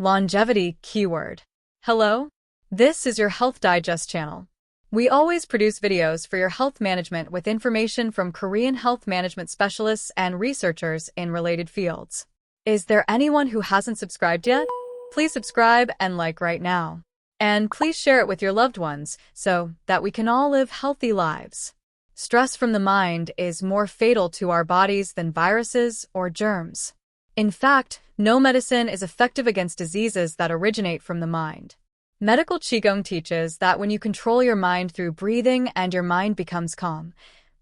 Longevity keyword. Hello? This is your Health Digest channel. We always produce videos for your health management with information from Korean health management specialists and researchers in related fields. Is there anyone who hasn't subscribed yet? Please subscribe and like right now. And please share it with your loved ones so that we can all live healthy lives. Stress from the mind is more fatal to our bodies than viruses or germs. In fact, no medicine is effective against diseases that originate from the mind. Medical qigong teaches that when you control your mind through breathing and your mind becomes calm,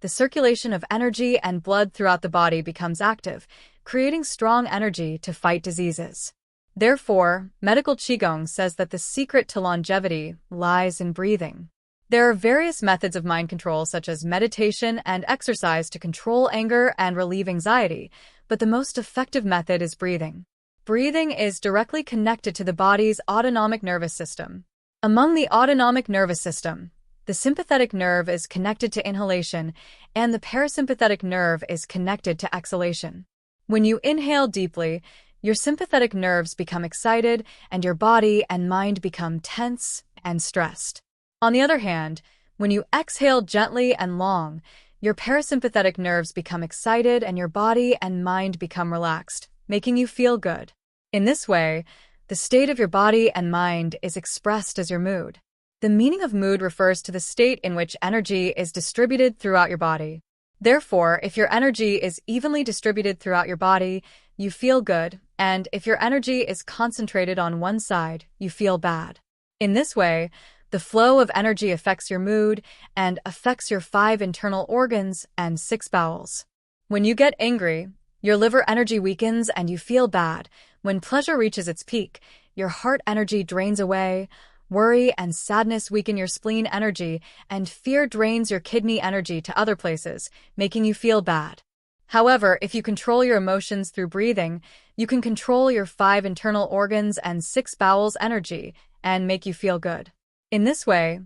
the circulation of energy and blood throughout the body becomes active, creating strong energy to fight diseases. Therefore, medical qigong says that the secret to longevity lies in breathing. There are various methods of mind control such as meditation and exercise to control anger and relieve anxiety, but the most effective method is breathing. Breathing is directly connected to the body's autonomic nervous system. Among the autonomic nervous system, the sympathetic nerve is connected to inhalation and the parasympathetic nerve is connected to exhalation. When you inhale deeply, your sympathetic nerves become excited and your body and mind become tense and stressed. On the other hand, when you exhale gently and long, your parasympathetic nerves become excited and your body and mind become relaxed, making you feel good. In this way, the state of your body and mind is expressed as your mood. The meaning of mood refers to the state in which energy is distributed throughout your body. Therefore, if your energy is evenly distributed throughout your body, you feel good, and if your energy is concentrated on one side, you feel bad. In this way, the flow of energy affects your mood and affects your 5 internal organs and 6 bowels. When you get angry, your liver energy weakens and you feel bad. When pleasure reaches its peak, your heart energy drains away. Worry and sadness weaken your spleen energy, and fear drains your kidney energy to other places, making you feel bad. However, if you control your emotions through breathing, you can control your 5 internal organs and 6 bowels energy and make you feel good. In this way,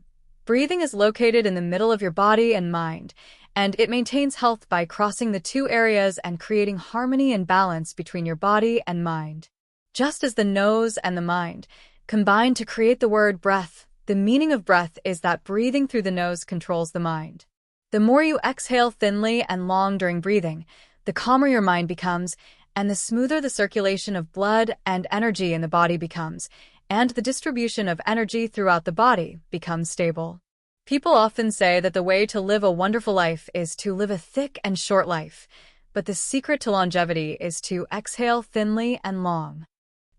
breathing is located in the middle of your body and mind, and it maintains health by crossing the 2 areas and creating harmony and balance between your body and mind. Just as the nose and the mind combine to create the word breath, the meaning of breath is that breathing through the nose controls the mind. The more you exhale thinly and long during breathing, the calmer your mind becomes, and the smoother the circulation of blood and energy in the body becomes, and the distribution of energy throughout the body becomes stable. People often say that the way to live a wonderful life is to live a thick and short life, but the secret to longevity is to exhale thinly and long.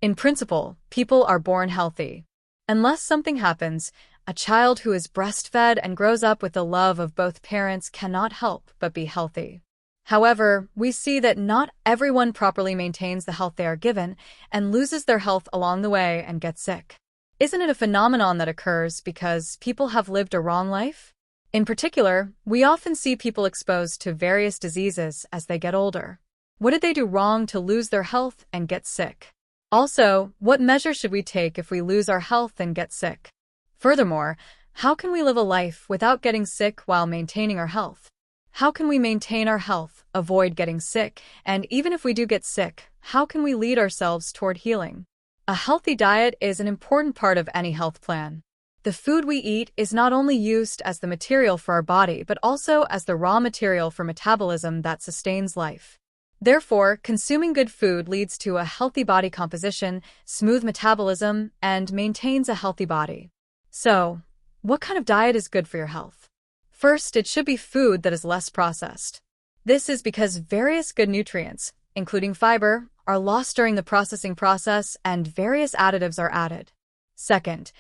In principle, people are born healthy. Unless something happens, a child who is breastfed and grows up with the love of both parents cannot help but be healthy. However, we see that not everyone properly maintains the health they are given and loses their health along the way and gets sick. Isn't it a phenomenon that occurs because people have lived a wrong life? In particular, we often see people exposed to various diseases as they get older. What did they do wrong to lose their health and get sick? Also, what measures should we take if we lose our health and get sick? Furthermore, how can we live a life without getting sick while maintaining our health? How can we maintain our health, avoid getting sick, and even if we do get sick, how can we lead ourselves toward healing? A healthy diet is an important part of any health plan. The food we eat is not only used as the material for our body but also as the raw material for metabolism that sustains life. Therefore, consuming good food leads to a healthy body composition, smooth metabolism, and maintains a healthy body. So, what kind of diet is good for your health? First, it should be food that is less processed. This is because various good nutrients, including fiber, are lost during the processing process and various additives are added. Second,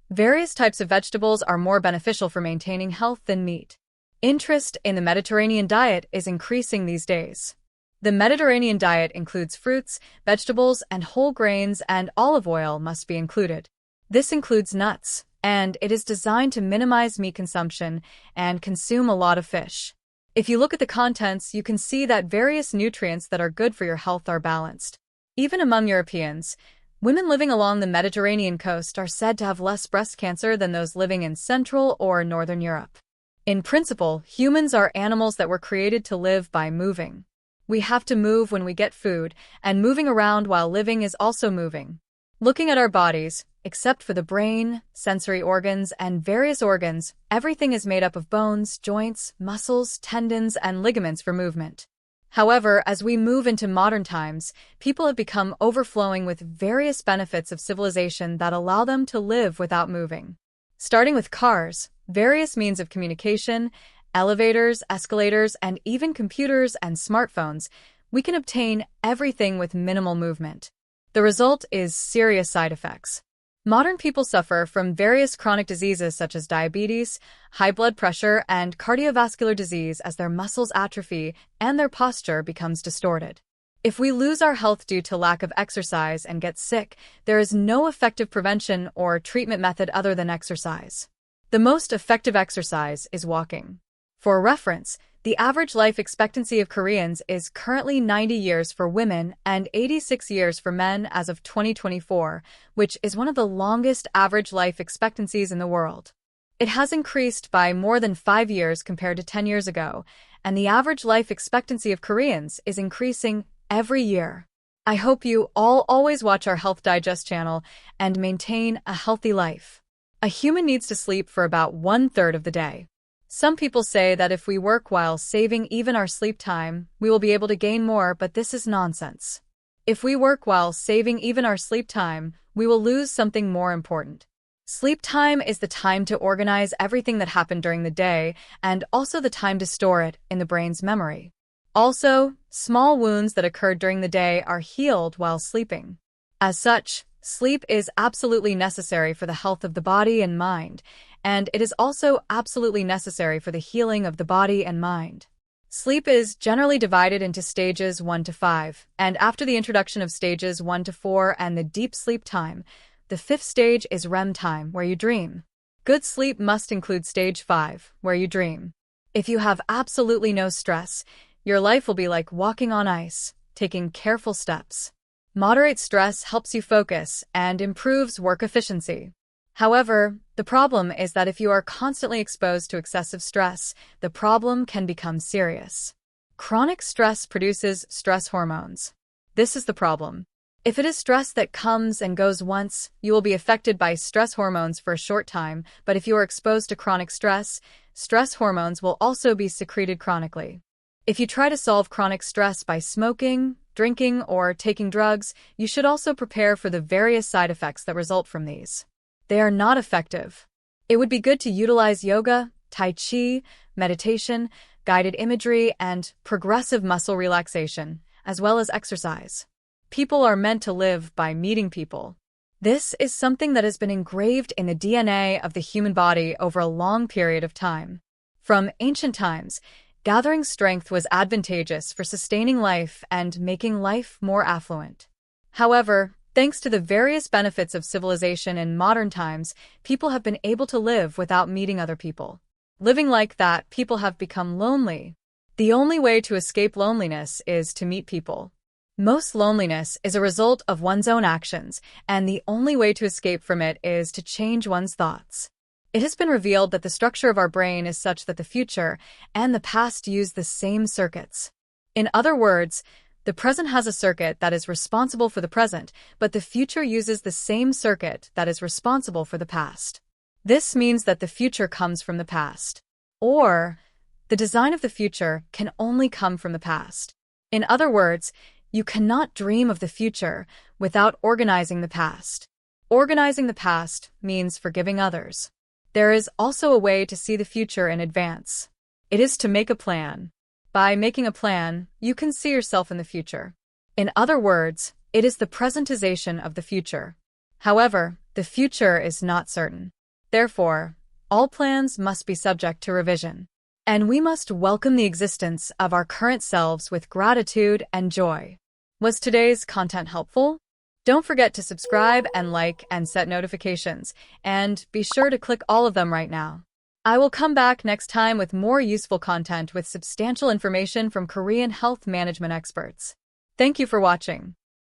various types of vegetables are more beneficial for maintaining health than meat. Interest in the Mediterranean diet is increasing these days. The Mediterranean diet includes fruits, vegetables, and whole grains, and olive oil must be included. This includes nuts, and it is designed to minimize meat consumption and consume a lot of fish. If you look at the contents, you can see that various nutrients that are good for your health are balanced. Even among Europeans, women living along the Mediterranean coast are said to have less breast cancer than those living in Central or Northern Europe. In principle, humans are animals that were created to live by moving. We have to move when we get food, and moving around while living is also moving. Looking at our bodies, except for the brain, sensory organs, and various organs, everything is made up of bones, joints, muscles, tendons, and ligaments for movement. However, as we move into modern times, people have become overflowing with various benefits of civilization that allow them to live without moving. Starting with cars, various means of communication, elevators, escalators, and even computers and smartphones, we can obtain everything with minimal movement. The result is serious side effects. Modern people suffer from various chronic diseases such as diabetes, high blood pressure, and cardiovascular disease as their muscles atrophy and their posture becomes distorted. If we lose our health due to lack of exercise and get sick, there is no effective prevention or treatment method other than exercise. The most effective exercise is walking. For reference, the average life expectancy of Koreans is currently 90 years for women and 86 years for men as of 2024, which is one of the longest average life expectancies in the world. It has increased by more than 5 years compared to 10 years ago, and the average life expectancy of Koreans is increasing every year. I hope you all always watch our Health Digest channel and maintain a healthy life. A human needs to sleep for about 1/3 of the day. Some people say that if we work while saving even our sleep time, we will be able to gain more, but this is nonsense. If we work while saving even our sleep time, we will lose something more important. Sleep time is the time to organize everything that happened during the day and also the time to store it in the brain's memory. Also, small wounds that occurred during the day are healed while sleeping. As such, sleep is absolutely necessary for the health of the body and mind, and it is also absolutely necessary for the healing of the body and mind. Sleep is generally divided into stages 1 to 5, and after the introduction of stages 1 to 4 and the deep sleep time, the 5th stage is REM time, where you dream. Good sleep must include stage 5, where you dream. If you have absolutely no stress, your life will be like walking on ice, taking careful steps. Moderate stress helps you focus and improves work efficiency. However, the problem is that if you are constantly exposed to excessive stress, the problem can become serious. Chronic stress produces stress hormones. This is the problem. If it is stress that comes and goes once, you will be affected by stress hormones for a short time, but if you are exposed to chronic stress, stress hormones will also be secreted chronically. If you try to solve chronic stress by smoking, drinking, or taking drugs, you should also prepare for the various side effects that result from these. They are not effective. It would be good to utilize yoga, tai chi, meditation, guided imagery, and progressive muscle relaxation, as well as exercise. People are meant to live by meeting people. This is something that has been engraved in the DNA of the human body over a long period of time. From ancient times, gathering strength was advantageous for sustaining life and making life more affluent. However, thanks to the various benefits of civilization in modern times, people have been able to live without meeting other people. Living like that, people have become lonely. The only way to escape loneliness is to meet people. Most loneliness is a result of one's own actions, and the only way to escape from it is to change one's thoughts. It has been revealed that the structure of our brain is such that the future and the past use the same circuits. In other words, the present has a circuit that is responsible for the present, but the future uses the same circuit that is responsible for the past. This means that the future comes from the past, or the design of the future can only come from the past. In other words, you cannot dream of the future without organizing the past. Organizing the past means forgiving others. There is also a way to see the future in advance. It is to make a plan. By making a plan, you can see yourself in the future. In other words, it is the presentization of the future. However, the future is not certain. Therefore, all plans must be subject to revision. And we must welcome the existence of our current selves with gratitude and joy. Was today's content helpful? Don't forget to subscribe and like and set notifications, and be sure to click all of them right now. I will come back next time with more useful content with substantial information from Korean health management experts. Thank you for watching.